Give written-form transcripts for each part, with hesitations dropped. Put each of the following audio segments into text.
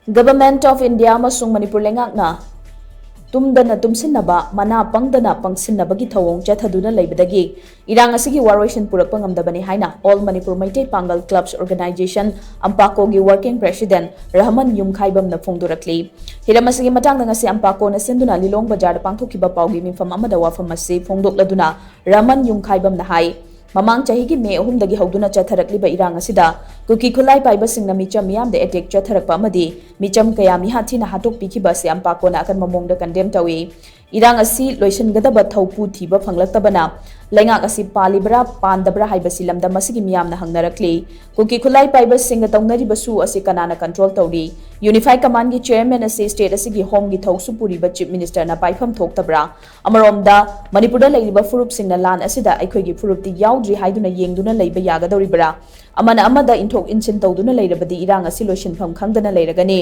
Government of India Amasung Manipur Leingak na Tumdana Tumshinnaba mana Pangdana Pangsinnaba gi thawong chathaduna leibadagi Irang Asigi Waroishin Purakpa ngamdabani haina All Manipur Maitai Pangal Clubs Organization Ampako gi Working President Rahman Yumkhaibam na phongdorakli Hiram asigi matangda ngasi Ampako na senduna Lilong Bajar pangthokiba pawgi mifam amada wafam asi phongdokladuna Rahman Yumkhaibam na hai Mamang chahigi May 3 dagi hauduna chatharakliba Irang asida kuki khulai paiba singna micham miyam de attack chatharakpa amadi micham kaya mi hathina hatok pikiba se Ampako na akan mamongda condemn tawi Irang asi loisingadaba thaupu thiba phanglaktabana Leingak asi palibra pandabra haibasi lamda masigi miyam na hangnarakli kuki khulai paiba singa tawnari basu asi kanana control tawri Unified Command gi chairman asi state asigi home gi thausu puriba chief minister na paifam thoktabra amaromda Manipurda leiba furup singna lan asida aikhoi gi furupti yaudri haiduna yengduna leiba yagadoribra amana amada inthok inchin tawduna leirabadi Irang asi loisinfam khangdana leiragani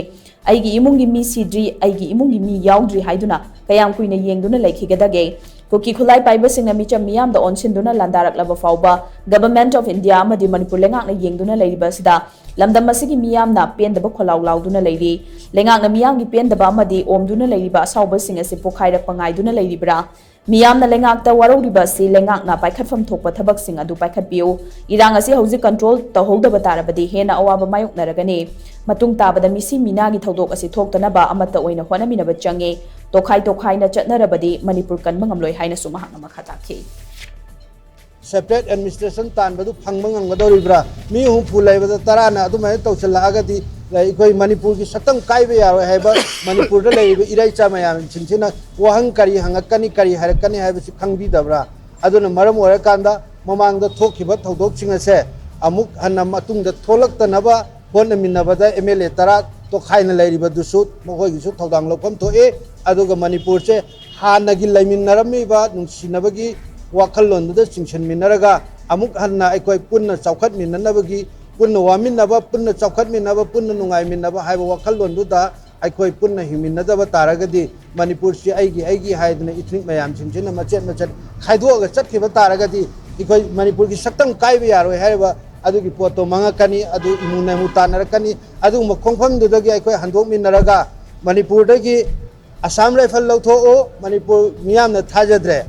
aigi imungi mi sidri aigi imungi mi yaudri haiduna kayam kuina yengduna leikhigadage kuki khulai paiba singna micham miyam da onsinduna landarak laba fauba Government of India amadi Manipur Leingak na yengduna leiriba sida lamdam masigi miyam na pendaba kholaw lauduna leiri Leingak na miyam gi pendaba amadi omduna leiriba asauba sing asi pokhaira pangaiduna leiribra miyam na Leingak ta waroriba si Leingak na paikhatfam thokpa thabak sing adu paikhat biu Irang asi hauji control tahodaba tarabadi hena awaba mayok naragani matung tabada misi minagi thodok asi thoktanaba amata oina honaminaba change tokhai na chatnarabadi Manipur kan mangamloi haina sumahak na makhataki separate administration tan badu phangmang ngadoribra mi hu phulai bada tarana adu mai tawsala agadi koi Manipur ki satang kai be yaro haiba Manipur da lei irai cha mayam chinchina wahang kari hangakani kari harakani haiba si khangbi dabra aduna maram ora kanda mamang da thokhiba thodok chinga se amuk hanna matung da tholak tanaba honna minabada MLA tara to khaina leiriba dusu mogoi gi su thodang lokam to e aduga Manipur se hanagi laiminarami ba nungsinabagi wakhallon da chingshan minaraga amuk hanna aikoi punna chawkhat minanabagi punna waminaba punna chawkhat minaba punna nungai minaba haiba wakhallon da aikoi punna himinadaba taragadi Manipur si aigi haidna ithnik mayam chingsina machet khaidoga chatkiba taragadi ikoi Manipur ki saktang kaiba yaro haiba adugi poto mangakani adu imuna mutanarakani adu makhongpham dudagi aikoi handok minaraga Manipur dagi Assam rifle lautho Manipur miyam na thajadre